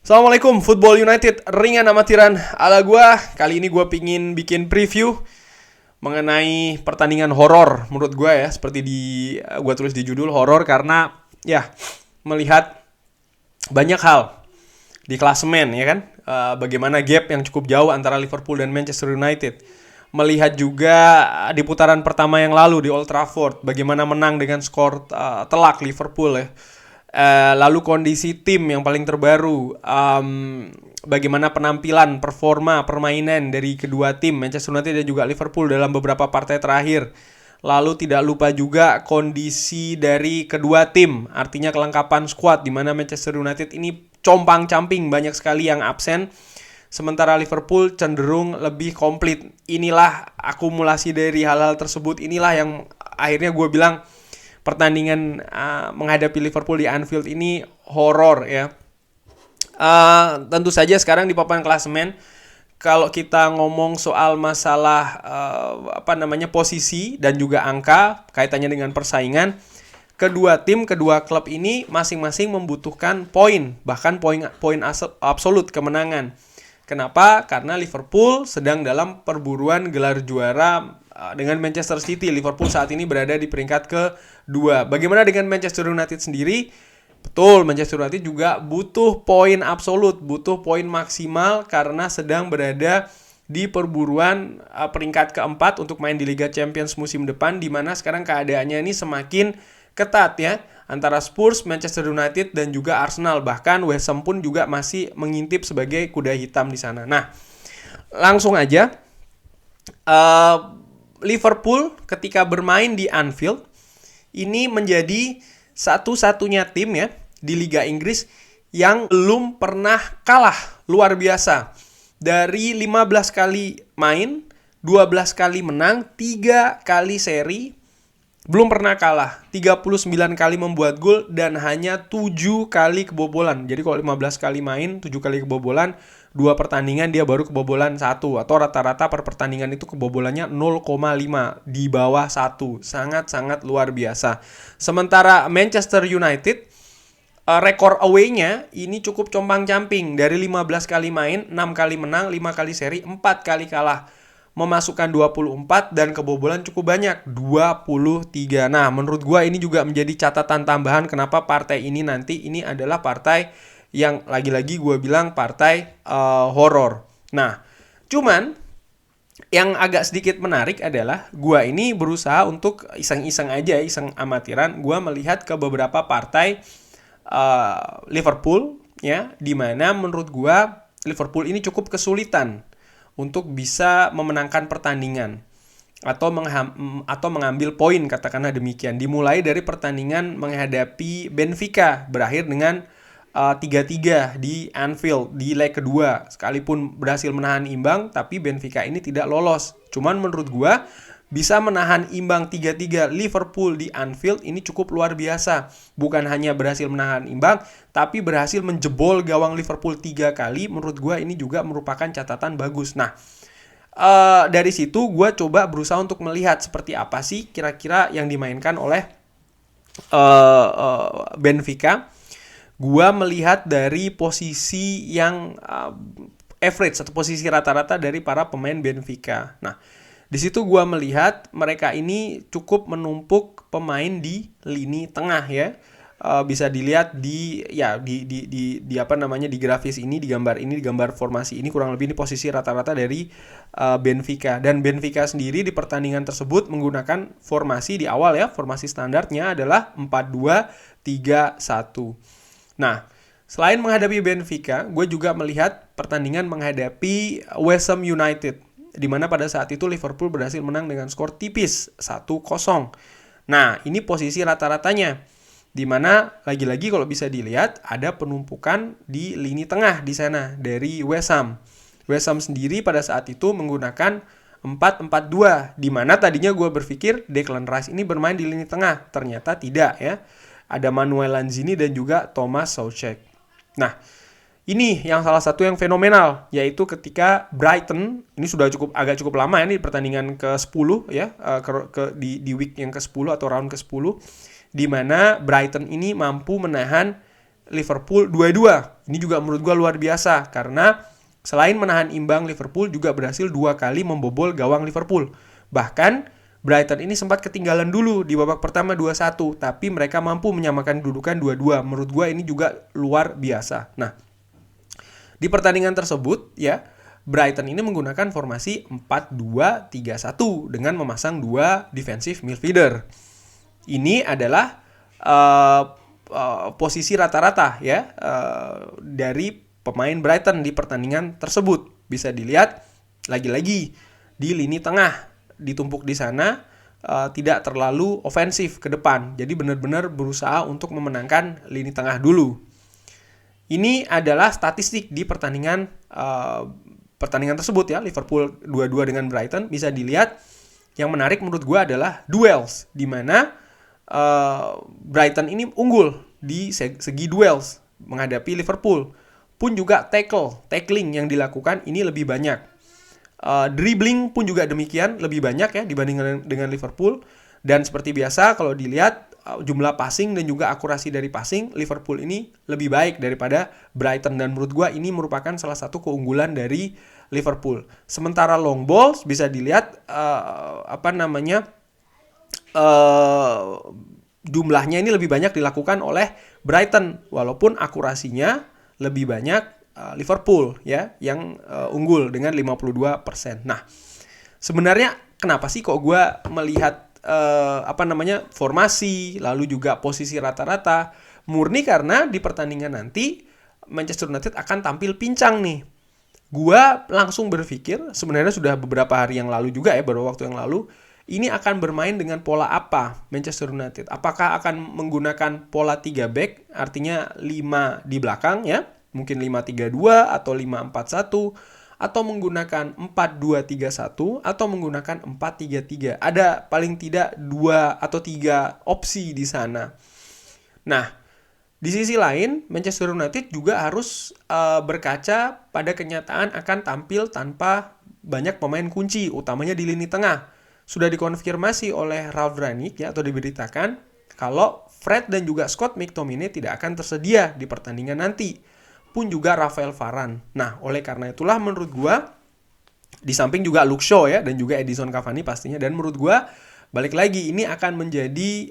Assalamualaikum, Football United ringan amatiran ala gua. Kali ini gua pingin bikin preview mengenai pertandingan horor menurut gua ya, seperti gua tulis di judul horor karena ya melihat banyak hal di klasemen ya kan. Bagaimana gap yang cukup jauh antara Liverpool dan Manchester United. Melihat juga di putaran pertama yang lalu di Old Trafford bagaimana menang dengan skor telak Liverpool ya. Lalu kondisi tim yang paling terbaru, bagaimana penampilan, performa, permainan dari kedua tim Manchester United dan juga Liverpool dalam beberapa partai terakhir. Lalu tidak lupa juga kondisi dari kedua tim, artinya kelengkapan skuad di mana Manchester United ini compang-camping, banyak sekali yang absen, sementara Liverpool cenderung lebih komplit. Inilah akumulasi dari hal-hal tersebut, inilah yang akhirnya gue bilang pertandingan menghadapi Liverpool di Anfield ini horor ya. Tentu saja sekarang di papan klasemen, kalau kita ngomong soal masalah posisi dan juga angka kaitannya dengan persaingan, kedua klub ini masing-masing membutuhkan poin, bahkan poin absolut kemenangan. Kenapa? Karena Liverpool sedang dalam perburuan gelar juara dengan Manchester City. Liverpool saat ini berada di peringkat ke-2. Bagaimana dengan Manchester United sendiri? Betul, Manchester United juga butuh poin absolut, butuh poin maksimal karena sedang berada di perburuan peringkat ke-4 untuk main di Liga Champions musim depan, di mana sekarang keadaannya ini semakin ketat ya, antara Spurs, Manchester United dan juga Arsenal. Bahkan West Ham pun juga masih mengintip sebagai kuda hitam di sana. Nah, langsung aja Liverpool ketika bermain di Anfield ini menjadi satu-satunya tim ya di Liga Inggris yang belum pernah kalah. Luar biasa. Dari 15 kali main, 12 kali menang, 3 kali seri, belum pernah kalah. 39 kali membuat gol dan hanya 7 kali kebobolan. Jadi kalau 15 kali main, 7 kali kebobolan, 2 pertandingan dia baru kebobolan 1, atau rata-rata per pertandingan itu kebobolannya 0,5, di bawah 1. Sangat-sangat luar biasa. Sementara Manchester United, rekor away-nya ini cukup compang-camping. Dari 15 kali main, 6 kali menang, 5 kali seri, 4 kali kalah. Memasukkan 24 dan kebobolan cukup banyak, 23. Nah, menurut gua ini juga menjadi catatan tambahan kenapa partai ini nanti ini adalah partai yang lagi-lagi gue bilang partai horor. Nah, cuman yang agak sedikit menarik adalah gue ini berusaha untuk iseng-iseng aja, iseng amatiran, gue melihat ke beberapa partai Liverpool ya, di mana menurut gue Liverpool ini cukup kesulitan untuk bisa memenangkan pertandingan atau mengambil poin, katakanlah demikian. Dimulai dari pertandingan menghadapi Benfica, berakhir dengan 3-3 di Anfield di leg kedua. Sekalipun berhasil menahan imbang, tapi Benfica ini tidak lolos. Cuman menurut gua bisa menahan imbang 3-3 Liverpool di Anfield ini cukup luar biasa. Bukan hanya berhasil menahan imbang, tapi berhasil menjebol gawang Liverpool 3 kali. Menurut gua ini juga merupakan catatan bagus. Nah, dari situ gua coba berusaha untuk melihat seperti apa sih kira-kira yang dimainkan oleh Benfica. Gua melihat dari posisi yang average atau posisi rata-rata dari para pemain Benfica. Nah, di situ gua melihat mereka ini cukup menumpuk pemain di lini tengah ya. Bisa dilihat di grafis ini, di gambar formasi ini, kurang lebih ini posisi rata-rata dari Benfica. Dan Benfica sendiri di pertandingan tersebut menggunakan formasi di awal ya, formasi standarnya adalah 4-2-3-1. Nah, selain menghadapi Benfica, gue juga melihat pertandingan menghadapi West Ham United, di mana pada saat itu Liverpool berhasil menang dengan skor tipis 1-0. Nah, ini posisi rata-ratanya, di mana lagi-lagi kalau bisa dilihat ada penumpukan di lini tengah di sana dari West Ham. West Ham sendiri pada saat itu menggunakan 4-4-2, di mana tadinya gue berpikir Declan Rice ini bermain di lini tengah, ternyata tidak ya. Ada Manuel Lanzini dan juga Thomas Soucek. Nah, ini yang salah satu yang fenomenal, yaitu ketika Brighton, ini sudah agak cukup lama ya, ini pertandingan ke-10 ya, di week yang ke-10 atau round ke-10, di mana Brighton ini mampu menahan Liverpool 2-2. Ini juga menurut gue luar biasa karena selain menahan imbang, Liverpool juga berhasil 2 kali membobol gawang Liverpool. Bahkan Brighton ini sempat ketinggalan dulu di babak pertama 2-1, tapi mereka mampu menyamakan kedudukan 2-2. Menurut gue ini juga luar biasa. Nah, di pertandingan tersebut ya, Brighton ini menggunakan formasi 4-2-3-1 dengan memasang 2 defensive midfielder. Ini adalah posisi rata-rata ya dari pemain Brighton di pertandingan tersebut. Bisa dilihat lagi-lagi di lini tengah ditumpuk di sana, tidak terlalu ofensif ke depan. Jadi benar-benar berusaha untuk memenangkan lini tengah dulu. Ini adalah statistik di pertandingan tersebut ya, Liverpool 2-2 dengan Brighton. Bisa dilihat, yang menarik menurut gue adalah duels, di mana Brighton ini unggul di segi duels menghadapi Liverpool. Pun juga tackling yang dilakukan ini lebih banyak. Dribbling pun juga demikian, lebih banyak ya dibandingkan dengan Liverpool. Dan seperti biasa kalau dilihat jumlah passing dan juga akurasi dari passing, Liverpool ini lebih baik daripada Brighton, dan menurut gue ini merupakan salah satu keunggulan dari Liverpool. Sementara long balls bisa dilihat jumlahnya ini lebih banyak dilakukan oleh Brighton, walaupun akurasinya lebih banyak Liverpool ya yang unggul dengan 52%. Nah, sebenarnya kenapa sih kok gue melihat formasi lalu juga posisi rata-rata, murni karena di pertandingan nanti Manchester United akan tampil pincang nih. Gua langsung berpikir, sebenarnya sudah beberapa hari yang lalu juga ya, beberapa waktu yang lalu, ini akan bermain dengan pola apa Manchester United? Apakah akan menggunakan pola 3 back, artinya 5 di belakang ya, mungkin 5-3-2 atau 5-4-1, atau menggunakan 4-2-3-1 atau menggunakan 4-3-3. Ada paling tidak 2 atau 3 opsi di sana. Nah, di sisi lain Manchester United juga harus berkaca pada kenyataan akan tampil tanpa banyak pemain kunci, utamanya di lini tengah. Sudah dikonfirmasi oleh Ralf Rangnick ya, atau diberitakan kalau Fred dan juga Scott McTominay tidak akan tersedia di pertandingan nanti. Pun juga Rafael Varane. Nah, oleh karena itulah menurut gua, di samping juga Luke Shaw ya, dan juga Edinson Cavani pastinya, dan menurut gua balik lagi ini akan menjadi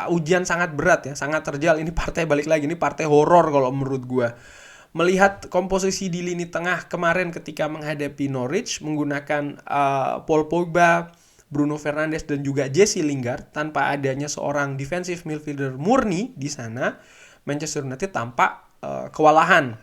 ujian sangat berat ya, sangat terjal. Ini partai, balik lagi, ini partai horor kalau menurut gua. Melihat komposisi di lini tengah kemarin ketika menghadapi Norwich menggunakan Paul Pogba, Bruno Fernandes dan juga Jesse Lingard tanpa adanya seorang defensive midfielder murni di sana, Manchester United tampak kewalahan.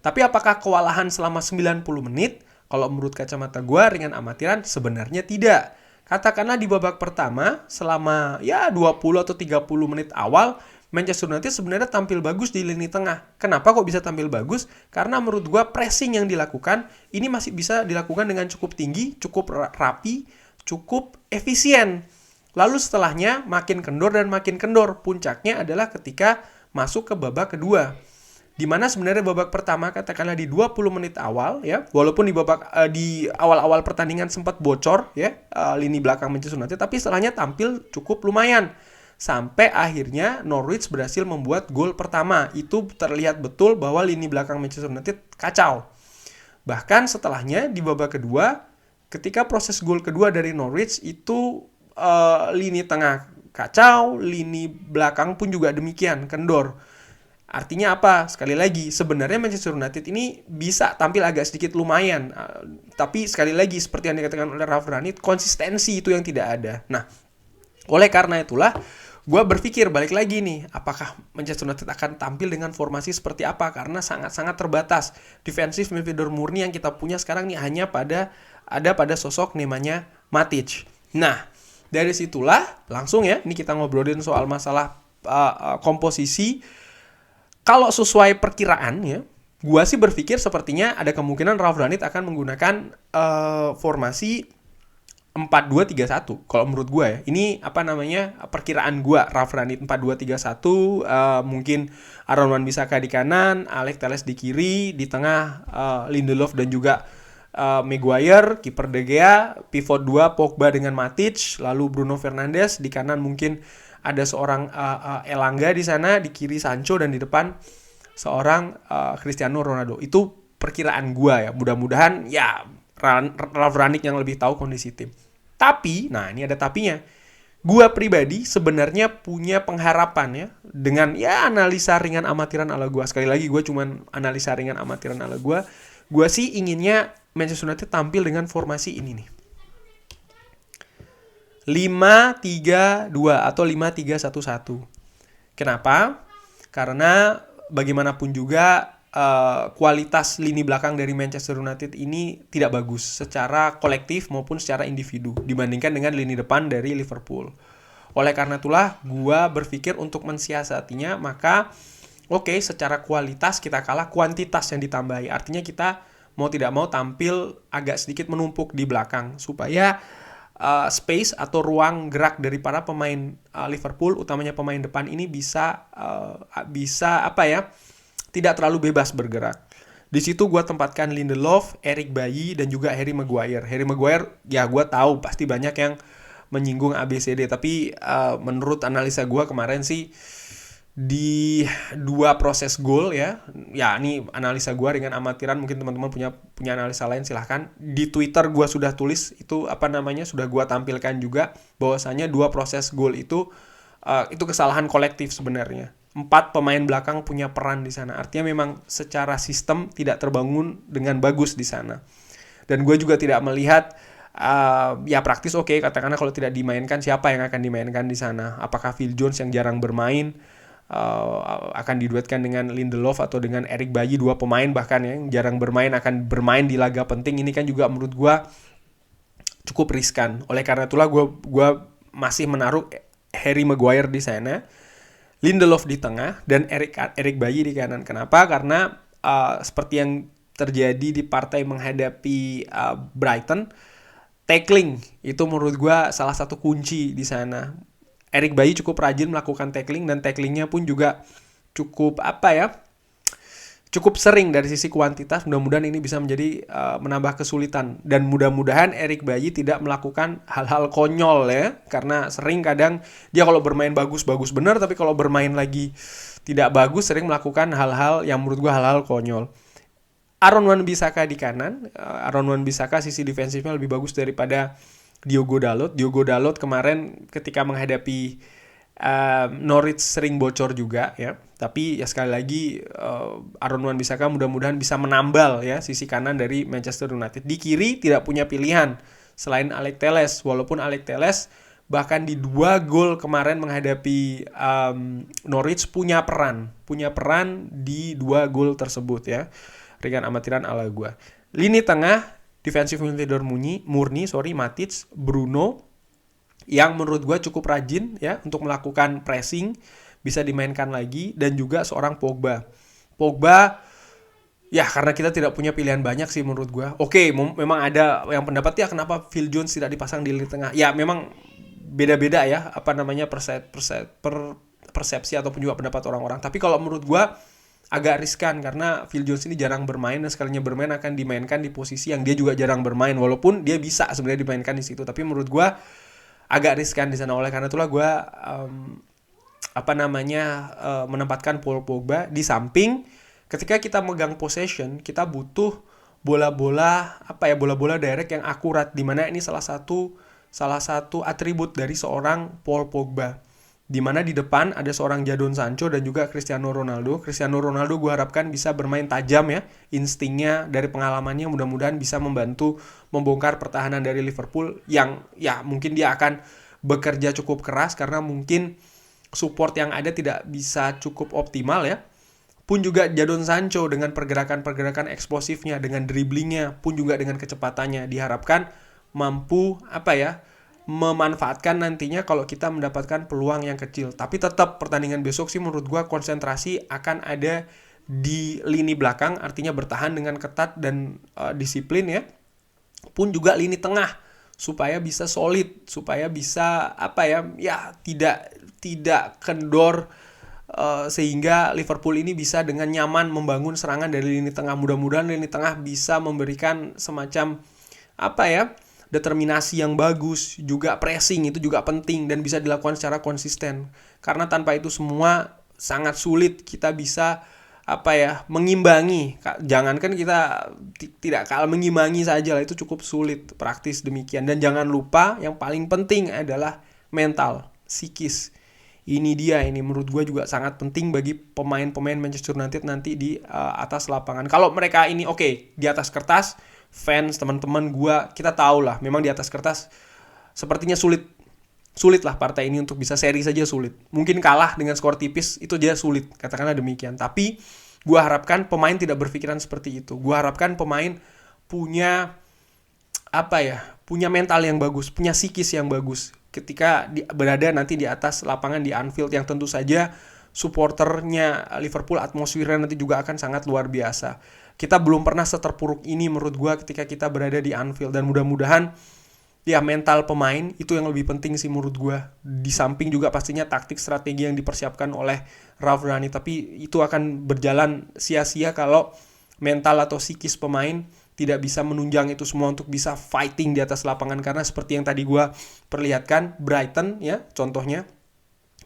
Tapi apakah kewalahan selama 90 menit? Kalau menurut kacamata gue, ringan amatiran, sebenarnya tidak. Katakanlah di babak pertama, selama 20 atau 30 menit awal, Manchester United sebenarnya tampil bagus di lini tengah. Kenapa kok bisa tampil bagus? Karena menurut gue pressing yang dilakukan, ini masih bisa dilakukan dengan cukup tinggi, cukup rapi, cukup efisien. Lalu setelahnya makin kendor dan makin kendor. Puncaknya adalah ketika masuk ke babak kedua, di mana sebenarnya babak pertama katakanlah di 20 menit awal ya, walaupun di awal-awal pertandingan sempat bocor ya lini belakang Manchester United, tapi setelahnya tampil cukup lumayan sampai akhirnya Norwich berhasil membuat gol pertama. Itu terlihat betul bahwa lini belakang Manchester United kacau. Bahkan setelahnya di babak kedua, ketika proses gol kedua dari Norwich itu lini tengah kacau, lini belakang pun juga demikian, kendor. Artinya apa? Sekali lagi, sebenarnya Manchester United ini bisa tampil agak sedikit lumayan. Tapi sekali lagi, seperti yang dikatakan oleh Ralf Rangnick, konsistensi itu yang tidak ada. Nah, oleh karena itulah, gue berpikir balik lagi nih, apakah Manchester United akan tampil dengan formasi seperti apa? Karena sangat-sangat terbatas. Defensive midfielder murni yang kita punya sekarang nih hanya pada sosok namanya Matic. Nah, dari situlah langsung ya, ini kita ngobrolin soal masalah komposisi. Kalau sesuai perkiraan ya, gua sih berpikir sepertinya ada kemungkinan Ralf Rangnick akan menggunakan formasi 4-2-3-1. Kalau menurut gua ya, ini perkiraan gua, Ralf Rangnick 4-2-3-1, mungkin Aaron Wan-Bissaka di kanan, Alex Telles di kiri, di tengah Lindelof dan juga Maguire, kiper De Gea, pivot 2 Pogba dengan Matic, lalu Bruno Fernandes, di kanan mungkin ada seorang Elanga di sana, di kiri Sancho, dan di depan seorang Cristiano Ronaldo. Itu perkiraan gua ya. Mudah-mudahan ya Ralf Rangnick yang lebih tahu kondisi tim. Tapi, nah ini ada tapinya. Gua pribadi sebenarnya punya pengharapan ya dengan ya analisa ringan amatiran ala gua. Sekali lagi gua cuman analisa ringan amatiran ala gua. Gua sih inginnya Manchester United tampil dengan formasi ini nih. 5-3-2 atau 5-3-1-1. Kenapa? Karena bagaimanapun juga kualitas lini belakang dari Manchester United ini tidak bagus secara kolektif maupun secara individu dibandingkan dengan lini depan dari Liverpool. Oleh karena itulah gue berpikir untuk mensiasatinya, maka secara kualitas kita kalah, kuantitas yang ditambahi. Artinya kita mau tidak mau tampil agak sedikit menumpuk di belakang supaya space atau ruang gerak dari para pemain Liverpool, utamanya pemain depan ini bisa tidak terlalu bebas bergerak. Di situ gue tempatkan Lindelof, Eric Bailly, dan juga Harry Maguire. Harry Maguire, ya gue tahu pasti banyak yang menyinggung ABCD, tapi menurut analisa gue kemarin sih di 2 proses gol ya ini analisa gue ringan amatiran, mungkin teman-teman punya analisa lain silahkan. Di Twitter gue sudah tulis itu sudah gue tampilkan juga bahwasanya 2 proses gol itu kesalahan kolektif sebenarnya. 4 pemain belakang punya peran di sana. Artinya memang secara sistem tidak terbangun dengan bagus di sana. Dan gue juga tidak melihat praktis katakanlah kalau tidak dimainkan siapa yang akan dimainkan di sana. Apakah Phil Jones yang jarang bermain akan diduetkan dengan Lindelof atau dengan Eric Bailly, 2 pemain bahkan yang jarang bermain akan bermain di laga penting. Ini kan juga menurut gue cukup riskan. Oleh karena itulah gue masih menaruh Harry Maguire di sana, Lindelof di tengah, dan Eric Bailly di kanan. Kenapa? Karena seperti yang terjadi di partai menghadapi Brighton, tackling itu menurut gue salah satu kunci di sana. Eric Bailly cukup rajin melakukan tackling, dan tacklingnya pun juga cukup sering dari sisi kuantitas. Mudah-mudahan ini bisa menjadi menambah kesulitan, dan mudah-mudahan Eric Bailly tidak melakukan hal-hal konyol ya, karena sering kadang dia kalau bermain bagus benar, tapi kalau bermain lagi tidak bagus sering melakukan hal-hal yang menurut gua hal-hal konyol. Aaron Wan-Bissaka di kanan, Aaron Wan-Bissaka sisi defensifnya lebih bagus daripada Diogo Dalot. Diogo Dalot kemarin ketika menghadapi Norwich sering bocor juga ya. Tapi ya sekali lagi Aaron Wan-Bissaka mudah-mudahan bisa menambal ya sisi kanan dari Manchester United. Di kiri tidak punya pilihan selain Alex Telles. Walaupun Alex Telles bahkan di 2 gol kemarin menghadapi Norwich punya peran di 2 gol tersebut ya. Ringan amatiran ala gua. Lini tengah defensive midfielder murni, Matic, Bruno yang menurut gue cukup rajin ya untuk melakukan pressing, bisa dimainkan lagi, dan juga seorang Pogba ya karena kita tidak punya pilihan banyak sih menurut gue. Memang ada yang pendapat ya kenapa Phil Jones tidak dipasang di lini tengah. Ya memang beda-beda ya persepsi ataupun juga pendapat orang-orang. Tapi kalau menurut gue agak riskan karena Phil Jones ini jarang bermain, dan sekalinya bermain akan dimainkan di posisi yang dia juga jarang bermain, walaupun dia bisa sebenarnya dimainkan di situ. Tapi menurut gue agak riskan di sana. Oleh karena itulah gue menempatkan Paul Pogba di samping. Ketika kita megang possession, kita butuh bola-bola direct yang akurat, di mana ini salah satu atribut dari seorang Paul Pogba. Di mana di depan ada seorang Jadon Sancho dan juga Cristiano Ronaldo. Cristiano Ronaldo gue harapkan bisa bermain tajam ya. Instingnya dari pengalamannya mudah-mudahan bisa membantu membongkar pertahanan dari Liverpool yang ya mungkin dia akan bekerja cukup keras karena mungkin support yang ada tidak bisa cukup optimal ya. Pun juga Jadon Sancho dengan pergerakan-pergerakan eksplosifnya, dengan dribblingnya, pun juga dengan kecepatannya diharapkan mampu memanfaatkan nantinya kalau kita mendapatkan peluang yang kecil. Tapi tetap pertandingan besok sih menurut gue konsentrasi akan ada di lini belakang, artinya bertahan dengan ketat dan disiplin ya. Pun juga lini tengah supaya bisa solid, supaya bisa tidak kendor, sehingga Liverpool ini bisa dengan nyaman membangun serangan dari lini tengah. Mudah-mudahan lini tengah bisa memberikan semacam determinasi yang bagus, juga pressing itu juga penting dan bisa dilakukan secara konsisten. Karena tanpa itu semua sangat sulit kita bisa mengimbangi. Jangankan kita tidak kalah, mengimbangi saja lah itu cukup sulit, praktis demikian. Dan jangan lupa yang paling penting adalah mental, psikis. Ini menurut gue juga sangat penting bagi pemain-pemain Manchester United nanti di atas lapangan. Kalau mereka ini di atas kertas, fans, teman-teman gue, kita tahu lah memang di atas kertas sepertinya sulit lah partai ini untuk bisa seri saja sulit. Mungkin kalah dengan skor tipis itu dia sulit, katakanlah demikian. Tapi gue harapkan pemain tidak berpikiran seperti itu. Gue harapkan pemain punya punya mental yang bagus, punya psikis yang bagus ketika berada nanti di atas lapangan di Anfield, yang tentu saja supporternya Liverpool, atmosfernya nanti juga akan sangat luar biasa. Kita belum pernah seterpuruk ini menurut gue ketika kita berada di Anfield, dan mudah-mudahan mental pemain itu yang lebih penting sih menurut gue. Di samping juga pastinya taktik strategi yang dipersiapkan oleh Ralf Rangnick, tapi itu akan berjalan sia-sia kalau mental atau psikis pemain tidak bisa menunjang itu semua untuk bisa fighting di atas lapangan. Karena seperti yang tadi gue perlihatkan, Brighton ya contohnya,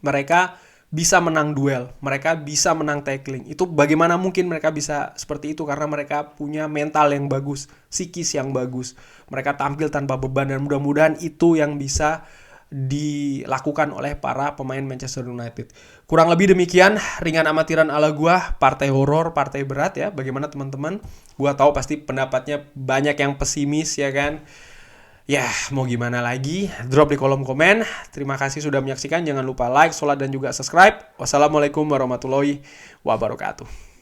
mereka bisa menang duel, mereka bisa menang tackling. Itu bagaimana mungkin mereka bisa seperti itu? Karena mereka punya mental yang bagus, psikis yang bagus. Mereka tampil tanpa beban, dan mudah-mudahan itu yang bisa dilakukan oleh para pemain Manchester United. Kurang lebih demikian ringan amatiran ala gua, partai horor, partai berat ya. Bagaimana teman-teman? Gua tahu pasti pendapatnya banyak yang pesimis ya kan. Ya, mau gimana lagi? Drop di kolom komen. Terima kasih sudah menyaksikan. Jangan lupa like, sholat, dan juga subscribe. Wassalamualaikum warahmatullahi wabarakatuh.